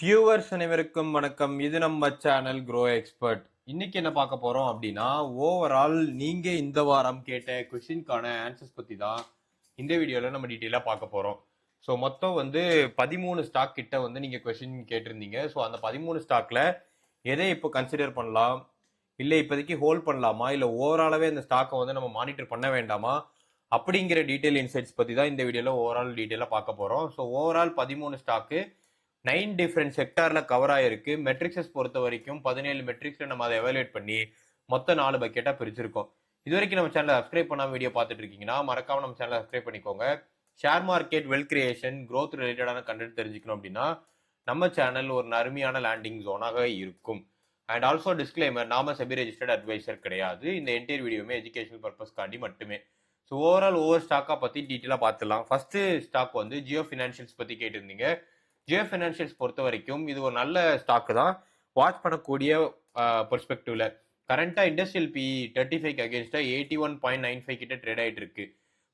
Viewers அனைவருக்கும் வணக்கம். இது நம்ம சேனல் க்ரோ எக்ஸ்பர்ட். இன்னைக்கு என்ன பார்க்க போறோம் அப்படின்னா, ஓவரால் நீங்க இந்த வாரம் கேட்ட கொஸ்டின்கான ஆன்சர்ஸ் பத்தி தான் இந்த வீடியோல நம்ம டீட்டெயிலா பார்க்க போறோம். ஸோ மொத்தம் 13 ஸ்டாக் கிட்ட நீங்க கொஸ்டின் கேட்டிருந்தீங்க. ஸோ அந்த 13 ஸ்டாக்ல எதை இப்போ கன்சிடர் பண்ணலாம், இல்லை இப்போதைக்கு ஹோல்ட் பண்ணலாமா, இல்லை ஓவராலாவே இந்த ஸ்டாக்கை நம்ம மானிட்டர் பண்ண வேண்டாமா அப்படிங்கிற டீட்டெயில் இன்சைட்ஸ் பத்தி தான் இந்த வீடியோல ஓவரால் டீட்டெயிலாக பார்க்க போறோம். ஸோ ஓவரால் 13 ஸ்டாக்கு 9 டிஃப்ரெண்ட் செக்டார்ல கவர் ஆயிருக்கு. மெட்ரிக்ஸஸ் பொறுத்த வரைக்கும் 17 மெட்ரிக்ஸ்ல நம்ம அதை எவாலுவேட் பண்ணி மொத்தம் 4 பக்கெட்டா பிரிச்சிருக்கோம். இது வரைக்கும் நம்ம சேனலை சப்ஸ்கிரைப் பண்ணாம வீடியோ பார்த்துட்டு இருக்கீங்கன்னா மறக்காம நம்ம சேனலை சப்ஸ்கிரைப் பண்ணிக்கோங்க. Share market, wealth creation, growth ரிலேட்டடான கண்டென்ட் தெரிஞ்சுக்கணும் அப்படின்னா நம்ம சேனல் ஒரு அருமையான லேண்டிங் ஜோனாக இருக்கும். அண்ட் ஆல்சோ டிஸ்க்ளைமர், நாம செபி ரெஜிஸ்டர்ட் அட்வைசர் கிடையாது. இந்த என்டையர் வீடியோமே எஜுகேஷனல் பர்பஸ்க்காண்டி மட்டுமே. ஸோ ஓவரால் ஒவ்வொரு ஸ்டாக்கா பத்தி டீட்டெயிலாக பார்த்துலாம். ஃபர்ஸ்ட் ஸ்டாக் ஜியோ ஃபினான்ஷியல்ஸ் பத்தி கேட்டிருந்தீங்க. ஜியோ ஃபினான்ஷியல்ஸ் பொறுத்த வரைக்கும் இது ஒரு நல்ல ஸ்டாக் தான், வாட்ச் பண்ணக்கூடிய பெர்ஸ்பெக்டிவ்ல. கரண்டா இண்டஸ்ட்ரியல் பி 35 அகேன்ஸ்டா 81.95 கிட்ட ட்ரேட் ஆயிட்டு இருக்கு.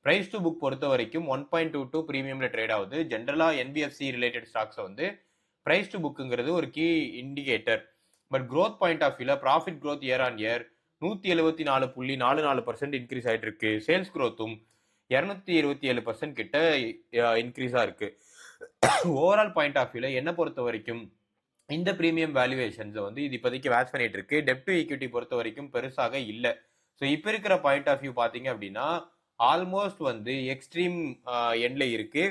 பிரைஸ் டு புக் பொறுத்த வரைக்கும் 1.22 பிரீமியம்ல ட்ரேட் ஆகுது. ஜென்ரலா NBFC related stocks price to புக்குங்கிறது ஒரு key indicator. But growth point of வியூல profit growth year on year 174.44% increase ஆயிட்டு இருக்கு. சேல்ஸ் க்ரோத்தும் 227% கிட்ட இன்க்ரீஸா இருக்கு. ஓவரால் பாயிண்ட் ஆஃப் வியூல என்ன பொறுத்த வரைக்கும் இந்த பிரீமியம் வேல்யூவேஷன்ஸ் இது இப்போதைக்கு வேட்ச் பண்ணிட்டு இருக்கு. டெப்ட் டு ஈக்விட்டி பொறுத்த வரைக்கும் பெருசாக இல்லை. ஸோ இப்போ இருக்கிற பாயிண்ட் ஆஃப் வியூ பாத்தீங்க அப்படின்னா ஆல்மோஸ்ட் எக்ஸ்ட்ரீம் எண்ட்ல இருக்கு.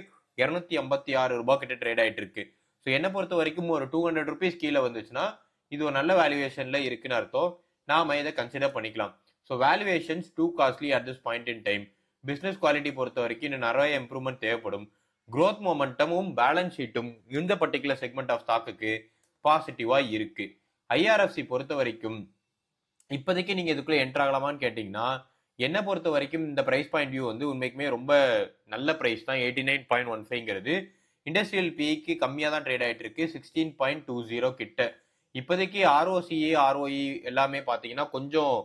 256 ரூபாய் கிட்ட ட்ரேட் ஆயிட்டு இருக்கு. ஸோ என்ன பொறுத்த வரைக்கும் ஒரு 200 ருபீஸ் கீழே வந்துச்சுன்னா இது ஒரு நல்ல வேல்யூவேஷன்ல இருக்குன்னு அர்த்தம். நாம இதை கன்சிடர் பண்ணிக்கலாம். So valuations too costly at this point in time. Business quality பொறுத்த வரைக்கும் இன்னும் நிறைய இம்ப்ரூவ்மெண்ட் தேவைப்படும். க்ரோத் மொமெண்டமும் பேலன்ஸ் ஷீட்டும் இந்த பர்டிகுலர் செக்மெண்ட் ஆஃப் ஸ்டாக்குக்கு பாசிட்டிவா இருக்கு. ஐஆர்எஃப்சி பொறுத்த வரைக்கும் இப்போதைக்கு நீங்க இதுக்குள்ள என்டர் ஆகலாமான்னு கேட்டீங்கன்னா என்ன பொறுத்த வரைக்கும் இந்த பிரைஸ் பாயிண்ட் வியூ உண்மைக்குமே ரொம்ப நல்ல பிரைஸ் தான். 89.15ங்கிறது இண்டஸ்ட்ரியல் பிக்கு கம்மியா தான் ட்ரேட் ஆயிட்டு இருக்கு. 16.20 கிட்ட. இப்போதைக்கு ஆர்ஓசிஏ ஆர்ஓஇ எல்லாமே பாத்தீங்கன்னா கொஞ்சம்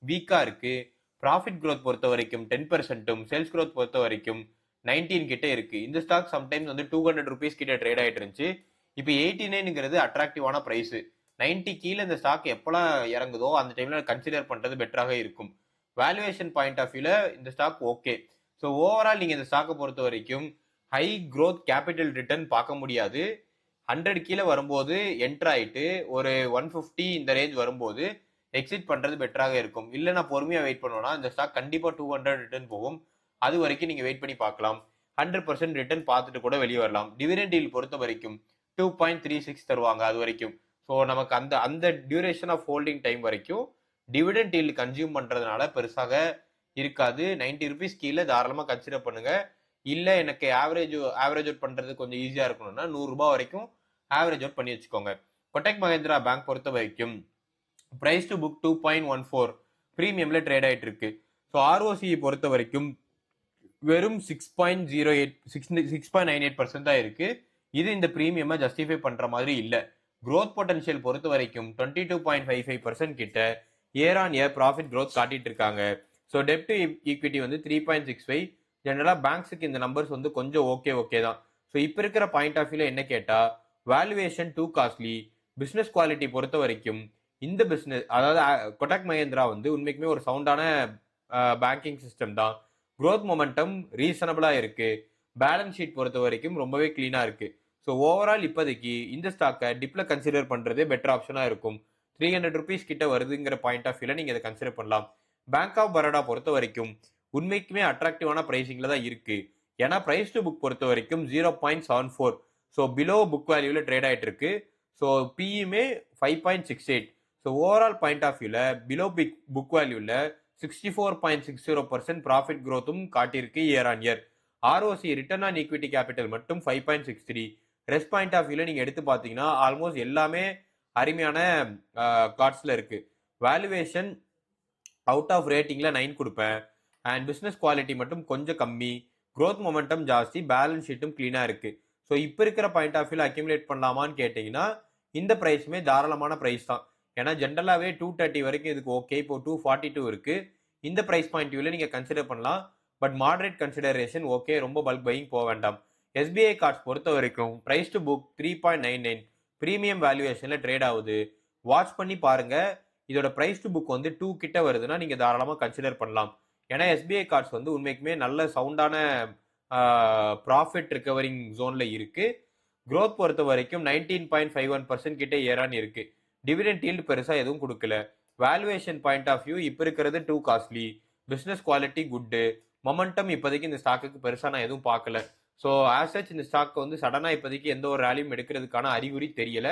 வீக்கா இருக்கு. ப்ராஃபிட் க்ரோத் பொறுத்த வரைக்கும் 10%, சேல்ஸ் க்ரோத் பொறுத்த வரைக்கும் 19 கிட்ட இருக்கு. இந்த ஸ்டாக் சம்டைம்ஸ் 200 ருபீஸ் கிட்ட ட்ரேட் ஆயிட்டு இருந்துச்சு. இப்போ 89ங்கிறது அட்ராக்டிவான பிரைஸ். 90 கீழே இந்த ஸ்டாக் எப்பெல்லாம் இறங்குதோ அந்த டைம்ல கன்சிடர் பண்றது பெட்டராக இருக்கும். வேல்யூவேஷன் பாயிண்ட் ஆஃப் வியூல இந்த ஸ்டாக் ஓகே. ஸோ ஓவரால் நீங்க இந்த ஸ்டாக்கை பொறுத்த வரைக்கும் ஹை க்ரோத் கேபிட்டல் ரிட்டர்ன் பார்க்க முடியாது. 100 கீழே வரும்போது என்டர் ஆயிட்டு ஒரு 150 இந்த ரேஞ்ச் வரும்போது எக்ஸிட் பண்றது பெட்டராக இருக்கும். இல்லை நான் பொறுமையா வெயிட் பண்ணுவேன்னா இந்த ஸ்டாக் கண்டிப்பா 200 ரிட்டர்ன் போகும். அது வரைக்கும் நீங்க வெயிட் பண்ணி பார்க்கலாம். 100% ரிட்டர்ன் பார்த்துட்டு கூட வெளியே வரலாம். டிவிடெண்ட் டீல் பொறுத்த வரைக்கும் 2.36 தருவாங்க அது வரைக்கும். ஸோ நமக்கு அந்த அந்த டியூரேஷன் ஆஃப் ஹோல்டிங் டைம் வரைக்கும் டிவிடெண்ட் டீல் கன்சியூம் பண்றதுனால பெருசாக இருக்காது. 90 ருபீஸ் கீழே தாராளமா கன்சிடர் பண்ணுங்க. இல்ல எனக்கு ஆவரேஜ் அவுட் பண்றது கொஞ்சம் ஈஸியா இருக்கணும்னா 100 ரூபாய் வரைக்கும் ஆவரேஜ் அவுட் பண்ணி வச்சுக்கோங்க. கொட்டக் மஹேந்திரா பேங்க் பொறுத்த வரைக்கும் பிரைஸ் டு புக் 2.14 பிரீமியம்ல ட்ரேட் ஆயிட்டு இருக்கு. ஸோ ஆர்ஓசி பொறுத்த வரைக்கும் வெறும் 6.98% தான் இருக்கு. இது இந்த பிரீமியமை ஜஸ்டிஃபை பண்ற மாதிரி இல்ல. க்ரோத் பொட்டன்ஷியல் பொறுத்த வரைக்கும் 22.55% கிட்ட year on year profit growth காட்டிட்டு இருக்காங்க. ஸோ டெப்ட் ஈக்விட்டி 3.65. ஜெனரலா பேங்க்ஸுக்கு இந்த நம்பர்ஸ் கொஞ்சம் ஓகே தான். ஸோ இப்போ இருக்கிற பாயிண்ட் ஆஃப் வியூல என்ன கேட்டா valuation too costly. Business quality பொறுத்த வரைக்கும் இந்த பிசினஸ் அதாவது கொட்டக் மஹேந்திரா உண்மைக்குமே ஒரு சவுண்டான பேங்கிங் சிஸ்டம் தான். க்ரோத் மொமெண்டம் ரீசனபிளா இருக்கு. பேலன்ஸ் ஷீட் பொறுத்த வரைக்கும் ரொம்பவே கிளீனா இருக்கு. ஸோ ஓவரால் இப்போதைக்கு இந்த ஸ்டாக்கை டிப்ல கன்சிடர் பண்றதே பெட்டர் ஆப்ஷனா இருக்கும். 300 ருபீஸ் கிட்ட வருதுங்கிற பாயிண்ட் ஆஃப் வியூல நீங்க இதை கன்சிடர் பண்ணலாம். பேங்க் ஆஃப் பரோடா பொறுத்த வரைக்கும் உண்மைக்குமே அட்ராக்டிவான பிரைசிங்ல தான் இருக்கு. ஏன்னா பிரைஸ் டு புக் பொறுத்த வரைக்கும் 0.74. ஸோ பிலோ புக் வேல்யூல ட்ரேட் ஆயிட்டு இருக்கு. ஸோ பியுமே 5.68. ஸோ ஓவரால் பாயிண்ட் ஆஃப் வியூல பிலோ புக் வேல்யூல 64.60% ப்ராஃபிட் க்ரோத்தும் காட்டியிருக்கு year on year. ROC return on equity capital மட்டும் 5.63. ரெஸ்ட் பாயிண்ட் ஆஃப் வியூல நீங்க எடுத்து பாத்தீங்கன்னா ஆல்மோஸ்ட் எல்லாமே அருமையான கார்ட்ஸ்ல இருக்கு. வேல்யூவேஷன் அவுட் ஆஃப் ரேட்டிங்ல 9 கொடுப்பேன். அண்ட் பிசினஸ் குவாலிட்டி மட்டும் கொஞ்சம் கம்மி. க்ரோத் மொமெண்டம் ஜாஸ்தி. பேலன்ஸ் ஷீட்டும் கிளீனா இருக்கு. ஸோ இப்போ இருக்கிற பாயிண்ட் ஆஃப் வியூல அக்யூமுலேட் பண்ணலாமான்னு கேட்டீங்கன்னா இந்த பிரைஸுமே தாராளமான பிரைஸ் தான். ஏன்னா ஜென்ரலாவே 230 வரைக்கும் இதுக்கு ஓகே. இப்போ 242 இருக்கு. இந்த பிரைஸ் பாயிண்ட் வியூல நீங்க கன்சிடர் பண்ணலாம். But moderate consideration okay. ரொம்ப பல்க் பையிங் போக வேண்டாம். எஸ்பிஐ கார்ட்ஸ் பொறுத்த வரைக்கும் பிரைஸ் டு புக் 3.99. பிரீமியம் வேல்யூவேஷன்ல ட்ரேட் ஆகுது. வாட்ச் பண்ணி பாருங்க. இதோட பிரைஸ் டு புக் வந்து 2 கிட்ட வருதுன்னா நீங்க தாராளமா கன்சிடர் பண்ணலாம். ஏன்னா எஸ்பிஐ கார்ட்ஸ் வந்து உண்மைக்குமே நல்ல சவுண்டான ப்ராஃபிட் ரிகவரிங் ஜோன்ல இருக்கு. growth பொறுத்த வரைக்கும் 19.51% கிட்ட ஏறான் இருக்கு. டிவிடெண்ட் ஈல்டு பெருசா எதுவும் கொடுக்கல. வேல்யூவேஷன் பாயிண்ட் ஆஃப் வியூ இப்ப இருக்கிறது too costly. Business quality good. Momentum இப்போதைக்கு இந்த ஸ்டாக்குக்கு பெருசா நான் எதுவும் பார்க்கல. ஸோ ஆஸ் சச் இந்த ஸ்டாக் வந்து சடனா இப்போதைக்கு எந்த ஒரு ரேலியும் எடுக்கிறதுக்கான அறிகுறி தெரியல.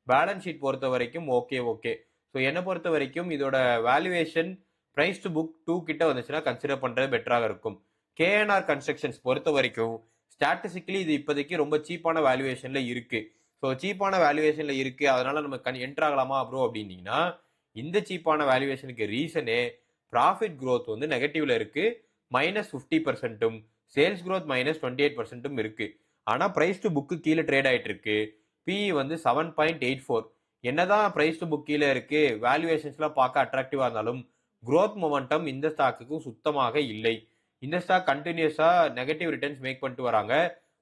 பேலன்ஸ் ஷீட் பொறுத்த வரைக்கும் ஓகே. ஸோ என்னை பொறுத்த வரைக்கும் இதோட வேல்யூவேஷன் பிரைஸ் டு புக் 2 கிட்ட வந்துச்சுன்னா கன்சிடர் பண்றது பெட்டராக இருக்கும். கேஎன்ஆர் கன்ஸ்ட்ரக்ஷன்ஸ் பொறுத்த வரைக்கும் ஸ்டாட்டிஸ்டிக்கலி இது இப்போதைக்கு ரொம்ப சீப்பான வேல்யூவேஷன்ல இருக்கு. ஸோ சீப்பான வேல்யூவேஷன்ல இருக்கு, அதனால நம்ம என்டர் ஆகலாமா ப்ரோ அப்படின்னீங்கன்னா, இந்த சீப்பான வேல்யூவேஷனுக்கு ரீசனே ப்ராஃபிட் growth வந்து நெகட்டிவ்ல இருக்கு. -50%ம் சேல்ஸ் growth -28%ம் இருக்கு. ஆனா பிரைஸ் டு புக்கு கீழே ட்ரேட் ஆயிட்டு இருக்கு. பிஇ வந்து 7.84. என்னதான் பிரைஸ் டு புக் கீழே இருக்கு, வேல்யூவேஷன்ஸ்லாம் பார்க்க அட்ராக்டிவா இருந்தாலும் growth மொமெண்டம் இந்த ஸ்டாக்குக்கு சுத்தமாக இல்லை. இந்த ஸ்டாக் கண்டினியூஸா நெகட்டிவ் ரிட்டர்ன்ஸ் மேக் பண்ணிட்டு வராங்க.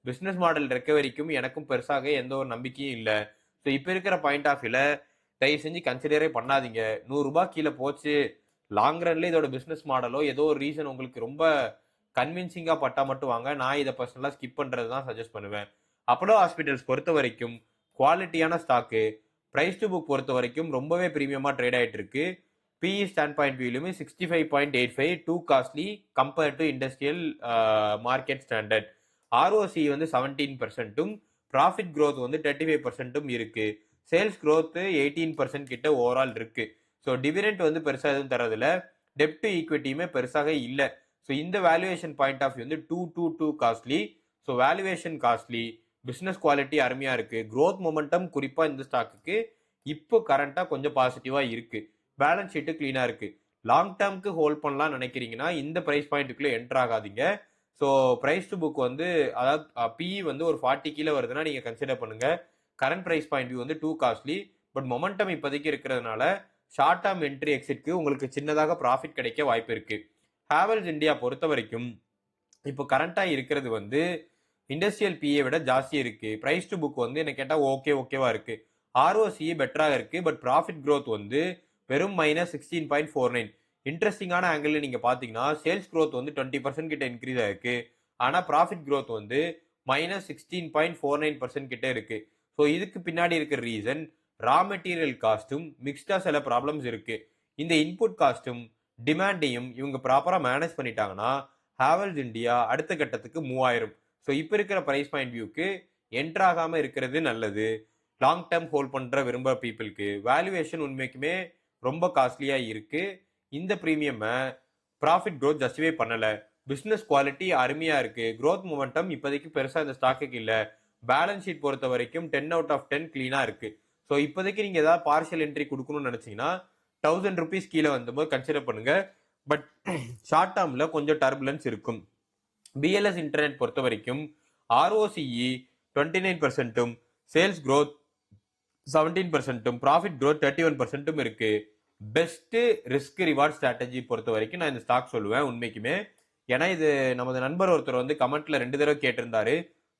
பிசினஸ் மாடல் ரெக்கவரிக்கும் எனக்கும் பெருசாக எந்த ஒரு நம்பிக்கையும் இல்லை. ஸோ இப்போ இருக்கிற பாயிண்ட் ஆஃப் வியூல தயவு செஞ்சு கன்சிடரே பண்ணாதீங்க. 100 ரூபாய் கீழே போச்சு, லாங் ரன்ல இதோட பிசினஸ் மாடலோ ஏதோ ஒரு ரீசன் உங்களுக்கு ரொம்ப கன்வின்சிங்கா பட்டா மட்டும் வாங்க. நான் இதை பர்சனலா ஸ்கிப் பண்றது தான் சஜஸ்ட் பண்ணுவேன். அப்போலோ ஹாஸ்பிட்டல்ஸ் பொறுத்த வரைக்கும் குவாலிட்டியான ஸ்டாக்கு. பிரைஸ் டு புக் பொறுத்த வரைக்கும் ரொம்பவே பிரீமியமா ட்ரேட் ஆயிட்டு இருக்கு. பிஇ ஸ்டாண்ட் பாயிண்ட் வியூலுமே 65.85 too costly compared to industrial market standard. ROC வந்து 17%ம் ப்ராஃபிட் growth வந்து 35%ம் இருக்கு. சேல்ஸ் growth 18% கிட்ட ஓவரால் இருக்கு. ஸோ டிவிடெண்ட் வந்து பெருசாக எதுவும் தரதில்ல. டெப்ட் டு ஈக்விட்டியுமே பெருசாக இல்லை. ஸோ இந்த வேல்யூவேஷன் பாயிண்ட் ஆஃப் வியூ வந்து too costly. So valuation costly, business quality அருமையா இருக்கு. growth மொமெண்டம் குறிப்பா இந்த ஸ்டாக்குக்கு இப்போ கரண்டா கொஞ்சம் பாசிட்டிவா இருக்கு. பேலன்ஸ் ஷீட்டு கிளீனா இருக்கு. லாங் டேர்முக்கு ஹோல்ட் பண்ணலாம் நினைக்கிறீங்கன்னா இந்த பிரைஸ் பாயிண்ட்டுக்குள்ள என்டர் ஆகாதீங்க. ஸோ பிரைஸ் டு புக் வந்து அதாவது பிஇ வந்து ஒரு 40 கீழே வருதுன்னா நீங்க கன்சிடர் பண்ணுங்க. கரண்ட் பிரைஸ் பாயிண்ட் வியூ வந்து டூ காஸ்ட்லி. பட் மொமெண்டம் இப்போதைக்கு இருக்கிறதுனால ஷார்ட் டேர்ம் என்ட்ரி எக்ஸிட்க்கு உங்களுக்கு சின்னதாக ப்ராஃபிட் கிடைக்க வாய்ப்பு இருக்கு. ஹேவல்ஸ் இந்தியா பொறுத்த வரைக்கும் இப்போ கரண்டா இருக்கிறது வந்து இண்டஸ்ட்ரியல் பிஏ விட ஜாஸ்தி இருக்கு. பிரைஸ் டு புக் வந்து என்ன கேட்டா ஓகேவா இருக்கு. ஆர்ஓசி பெட்டராக இருக்கு. பட் ப்ராஃபிட் growth வந்து வெறும் -16.49. இன்ட்ரெஸ்டிங்கான ஆங்கிள் நீங்க பாத்தீங்கன்னா சேல்ஸ் growth வந்து 20% கிட்ட இன்க்ரீஸ் ஆயிருக்கு. ஆனா ப்ராஃபிட் growth வந்து -16.49% கிட்ட இருக்கு. ஸோ இதுக்கு பின்னாடி இருக்கிற ரீசன் ரா மெட்டீரியல் காஸ்ட்டும் மிக்ஸ்டா சில ப்ராப்ளம்ஸ் இருக்கு. இந்த இன்புட் காஸ்ட்டும் டிமாண்டையும் இவங்க ப்ராப்பரா மேனேஜ் பண்ணிட்டாங்கன்னா ஹேவல்ஸ் இந்தியா அடுத்த கட்டத்துக்கு மூவ் ஆயிரும். ஸோ இப்போ இருக்கிற பிரைஸ் பாயிண்ட் வியூக்கு என்டர் ஆகாம இருக்கிறது நல்லது. லாங் டேர்ம் ஹோல்ட் பண்ற விரும்புற பீப்புளுக்கு வேல்யூவேஷன் உண்மைக்குமே ரொம்ப காஸ்ட்லியா இருக்கு. இந்த பிரீமியம் ப்ராஃபிட் growth ஜஸ்டிஃபை பண்ணல. பிசினஸ் குவாலிட்டி அருமையா இருக்கு. growth மொமெண்டம் இப்போதைக்கு பெருசா இந்த ஸ்டாக்குக்கு இல்ல. பேலன்ஸ் ஷீட் பொறுத்த வரைக்கும் 10 out of 10 கிளீனா இருக்கு. ஸோ இப்போதைக்கு நீங்க ஏதாவது பார்ஷியல் என்ட்ரி கொடுக்கணும்னு நினைச்சீங்கன்னா 1000 rupees கீழே வந்தபோது கன்சிடர் பண்ணுங்க. பட் ஷார்ட் டேர்ம்ல கொஞ்சம் டர்புலன்ஸ் இருக்கும். பிஎல்எஸ் இன்டர்நெட் பொறுத்த வரைக்கும் ஆர்ஓசிஇ 29%ம் சேல்ஸ் growth 17%ம் ப்ராஃபிட் growth 31%ம் இருக்கு. பெஸ்ட் ரிஸ்க் ரிவார்ட் ஸ்ட்ராட்டஜி பொறுத்த வரைக்கும் நான் இந்த ஸ்டாக் சொல்லுவேன் உண்மைக்குமே. ஏன்னா இது நமது நண்பர் ஒருத்தர் வந்து கமெண்ட்ல 2 தடவை கேட்டிருந்தாரு.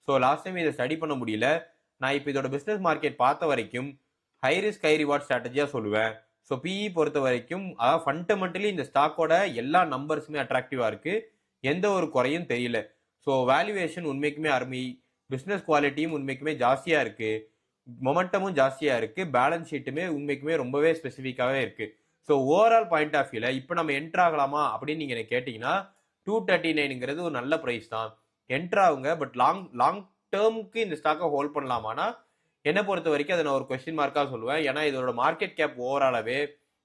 ஸோ லாஸ்ட் டைம் இதை ஸ்டடி பண்ண முடியல. நான் இப்போ இதோட பிசினஸ் மார்க்கெட் பார்த்த வரைக்கும் ஹை ரிஸ்க் ஹை ரிவார்ட் ஸ்ட்ராட்டஜியா சொல்லுவேன். ஸோ பிஇ பொறுத்த வரைக்கும் அதாவது ஃபண்டமெண்டலி இந்த ஸ்டாக்கோட எல்லா நம்பர்ஸுமே அட்ராக்டிவா இருக்கு. எந்த ஒரு குறையும் தெரியல. ஸோ வேல்யூவேஷன் உண்மைக்குமே அருமை. பிசினஸ் குவாலிட்டியும் உண்மைக்குமே ஜாஸ்தியா இருக்கு. மொமெண்டமும் ஜாஸ்தியா இருக்கு. பேலன்ஸ் ஷீட்டுமே உண்மைக்குமே ரொம்பவே ஸ்பெசிஃபிக்காவே இருக்கு. ஸோ ஓவரால் பாயிண்ட் ஆஃப் வியூல இப்போ நம்ம என்டர் ஆகலாமா அப்படின்னு நீங்க கேட்டீங்கன்னா 239ங்கிறது ஒரு நல்ல பிரைஸ் தான். என்டர் ஆகுங்க. பட் லாங் டேர்முக்கு இந்த ஸ்டாக்கை ஹோல்ட் பண்ணலாமானா என்னை பொறுத்த வரைக்கும் அதை நான் ஒரு கொஸ்டின் மார்க்கா சொல்லுவேன். ஏன்னா இதோட மார்க்கெட் கேப் ஓவராலாவே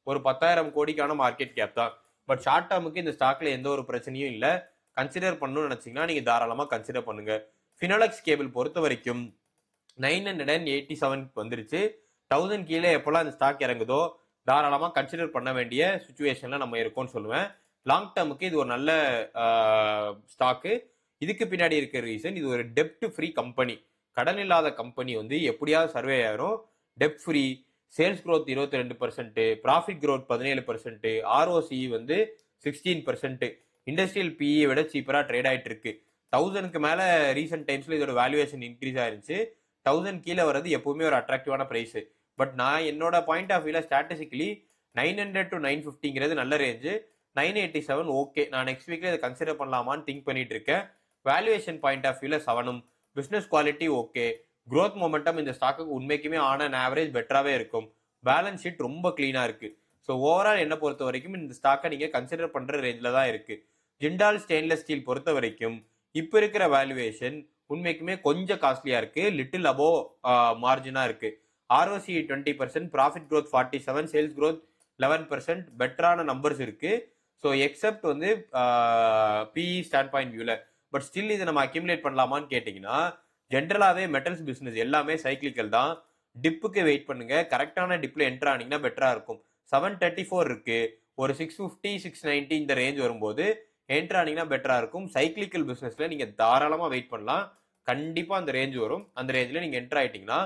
ஒரு 10,000 கோடிக்கான மார்க்கெட் கேப் தான். பட் ஷார்ட் டேர்முக்கு இந்த ஸ்டாக்ல எந்த ஒரு பிரச்சனையும் இல்லை. கன்சிடர் பண்ணணும்னு நினைச்சீங்கன்னா நீங்க தாராளமா கன்சிடர் பண்ணுங்க. ஃபினோலெக்ஸ் கேபிள் பொறுத்த வரைக்கும் 987 வந்துருச்சு. 1000 கீழே எப்பெல்லாம் இந்த ஸ்டாக் இறங்குதோ தாராளமா கன்சிடர் பண்ண வேண்டிய சுச்சுவேஷன்ல நம்ம இருக்கோம்னு சொல்லுவேன். லாங் டேர்முக்கு இது ஒரு நல்ல ஸ்டாக்கு. இதுக்கு பின்னாடி இருக்கிற ரீசன் இது ஒரு டெப்ட் ஃப்ரீ கம்பெனி. கடன் இல்லாத கம்பெனி வந்து எப்படியாவது சர்வே ஆயிரும். டெப்ட் free, sales growth 22%, profit growth 17%, ROC வந்து 16%. இண்டஸ்ட்ரியல் பிஇ விட சீப்பரா ட்ரேட் ஆயிட்டு இருக்கு. 1000க்கு மேல ரீசெண்ட் டைம்ஸ்ல இதோட வேல்யூவேஷன் இன்க்ரீஸ் ஆயிருச்சு. 1000 கீழே வர்றது எப்பவுமே ஒரு அட்ராக்டிவான பிரைஸ். பட் நான் என்னோட பாயிண்ட் ஆஃப் வியூல ஸ்ட்ராட்டஜிக்கலி 900 to 950ங்கிறது நல்ல ரேஞ்சு. 987 ஓகே. நான் நெக்ஸ்ட் வீக்ல இதை கன்சிடர் பண்ணலாமான்னு திங்க் பண்ணிட்டு இருக்கேன். வேல்யூவேஷன் பாயிண்ட் ஆஃப் வியூல 7ம், business quality okay, growth momentum இந்த ஸ்டாக்குக்கு உண்மைக்குமே ஆன் அண்ட் ஆவரேஜ் பெட்டராகவே இருக்கும். பேலன்ஸ் ஷீட் ரொம்ப கிளீனாக இருக்கு. ஸோ ஓவரால் என்ன பொறுத்த வரைக்கும் இந்த ஸ்டாக்கை நீங்கள் கன்சிடர் பண்ணுற ரேஞ்சில் தான் இருக்கு. ஜிண்டால் ஸ்டெயின்லெஸ் ஸ்டீல் பொறுத்த வரைக்கும் இப்போ இருக்கிற வேல்யூவேஷன் உண்மைக்குமே கொஞ்சம் காஸ்ட்லியாக இருக்கு. லிட்டில் அபோவ் மார்ஜினாக இருக்கு. ROCE 20%, profit growth 47, sales growth 11%, பெட்டரான நம்பர்ஸ் இருக்கு. ஸோ எக்ஸப்ட் வந்து பிஇ ஸ்டாண்ட் பாயிண்ட் வியூல. பட் ஸ்டில் இதை நம்ம அக்யூமுலேட் பண்ணலாமான்னு கேட்டிங்கன்னா, ஜென்ரலாகவே மெட்டல்ஸ் பிஸ்னஸ் எல்லாமே சைக்கிளிக்கல் தான். டிப்புக்கு வெயிட் பண்ணுங்க. கரெக்டான டிப்ல என்டர் ஆனீங்கன்னா பெட்டரா இருக்கும். 734 இருக்கு. ஒரு 650 690 இந்த ரேஞ்ச் வரும்போது என்டர் ஆனீங்கன்னா பெட்டரா இருக்கும். சைக்கிளிக்கல் பிசினஸ்ல நீங்க தாராளமா வெயிட் பண்ணலாம். கண்டிப்பா அந்த ரேஞ்ச் வரும். அந்த ரேஞ்சில் நீங்க என்டர் ஆயிட்டீங்கன்னா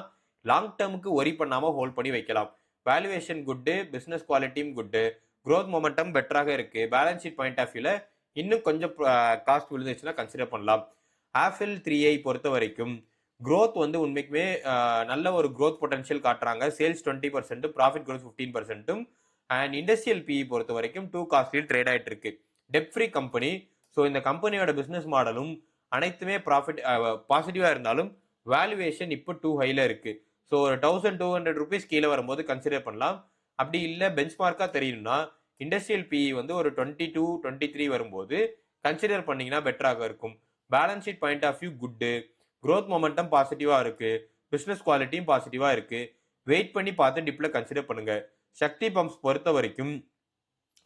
லாங் டேர்முக்கு ஒரி பண்ணாம ஹோல்ட் பண்ணி வைக்கலாம். வேல்யூவேஷன் குட்டு, பிசினஸ் குவாலிட்டியும் குட்டு, growth மொமெண்டம் பெட்டராக இருக்கு. பேலன்ஸ் ஷீட் பாயிண்ட் ஆஃப் வியூல இன்னும் கொஞ்சம் காஸ்ட் விழுந்துச்சுன்னா கன்சிடர் பண்ணலாம். ஆப்பிள் 3i பொறுத்த வரைக்கும் growth வந்து உண்மைக்குமே நல்ல ஒரு growth பொட்டன்ஷியல் காட்டுறாங்க. Sales 20%, profit growth 15%, and industrial PE பொறுத்த வரைக்கும் 2 காஸ்ட்லியில் ட்ரேட் ஆயிட்டு இருக்கு. Depp free company. ஸோ இந்த கம்பெனியோட பிசினஸ் மாடலும் அனைத்துமே ப்ராஃபிட் பாசிட்டிவா இருந்தாலும் வேல்யூவேஷன் இப்போ 2 ஹைல இருக்கு. ஸோ ஒரு 1200 rupees கீழே வரும்போது கன்சிடர் பண்ணலாம். அப்படி இல்லை பெஞ்ச்மார்க்காக தெரியணும்னா இண்டஸ்ட்ரியல் பிஇ வந்து ஒரு 22 23 வரும்போது கன்சிடர் பண்ணீங்கன்னா பெட்டராக இருக்கும். Balance sheet point of view good, growth momentum பாசிட்டிவா இருக்கு, பிசினஸ் குவாலிட்டியும் பாசிட்டிவா இருக்கு. வெயிட் பண்ணி பார்த்து டிப்ல கன்சிடர் பண்ணுங்க. சக்தி பம்ப்ஸ் பொறுத்த வரைக்கும்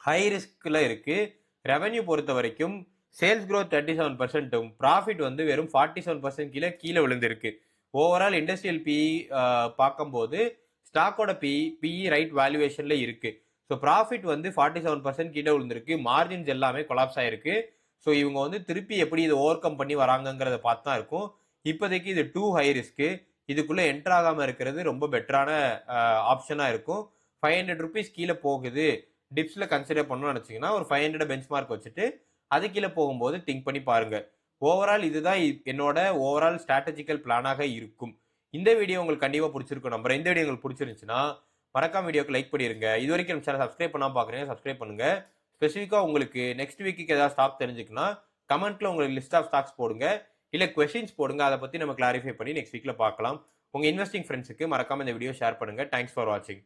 ஹை ரிஸ்க்ல இருக்கு. ரெவன்யூ பொறுத்த வரைக்கும் சேல்ஸ் growth 37%, ப்ராஃபிட் வந்து வெறும் 47% கீழே விழுந்திருக்கு. ஓவரால் இண்டஸ்ட்ரியல் பிஇ பார்க்கும்போது ஸ்டாக்கோட பிஇ ரைட் வேல்யூவேஷன்ல இருக்கு. ஸோ ப்ராஃபிட் வந்து 47% கீழே விழுந்திருக்கு. மார்ஜின்ஸ் எல்லாமே கொலாப்ஸ் ஆயிருக்கு. ஸோ இவங்க வந்து திருப்பி எப்படி இதை ஓவர் கம் பண்ணி வராங்கிறத பார்த்து தான் இருக்கும். இப்போதைக்கு இது 2 ஹை ரிஸ்க்கு. இதுக்குள்ள என்டர் ஆகாம இருக்கிறது ரொம்ப பெட்டரான ஆப்ஷனா இருக்கும். 500 rupees கீழே போகுது, டிப்ஸ்ல கன்சிடர் பண்ணணும்னு நினைச்சீங்கன்னா ஒரு 500 பெஞ்ச்மார்க் வச்சுட்டு அது கீழே போகும்போது திங்க் பண்ணி பாருங்க. ஓவரால் இதுதான் என்னோட ஓவரால் ஸ்ட்ராட்டஜிக்கல் பிளானாக இருக்கும். இந்த வீடியோ உங்களுக்கு கண்டிப்பா பிடிச்சிருக்கும் நம்புறேன். இந்த வீடியோ உங்களுக்கு பிடிச்சிருந்துச்சுன்னா மறக்காம வீடியோக்கு லைக் பண்ணிருங்க. இது வரைக்கும் நம்ம சேனல் சப்ஸ்கிரைப் பண்ணாம பாக்குறீங்க, சப்ஸ்கிரைப் பண்ணுங்க. ஸ்பெசிஃபிக்கா உங்களுக்கு நெக்ஸ்ட் வீக்கு ஏதாவது ஸ்டாக் தெரிஞ்சுக்குன்னா கமெண்ட்ல உங்களுக்கு லிஸ்ட் ஆஃப் ஸ்டாக்ஸ் போடுங்க, இல்ல கொஸ்டின்ஸ் போடுங்க. அதை பத்தி நம்ம கிளாரிஃபை பண்ணி நெக்ஸ்ட் வீக்ல பார்க்கலாம். உங்க இன்வெஸ்டிங் ஃப்ரெண்ட்ஸுக்கு மறக்காம இந்த வீடியோ ஷேர் பண்ணுங்க. தேங்க்ஸ் ஃபார் வாட்சிங்.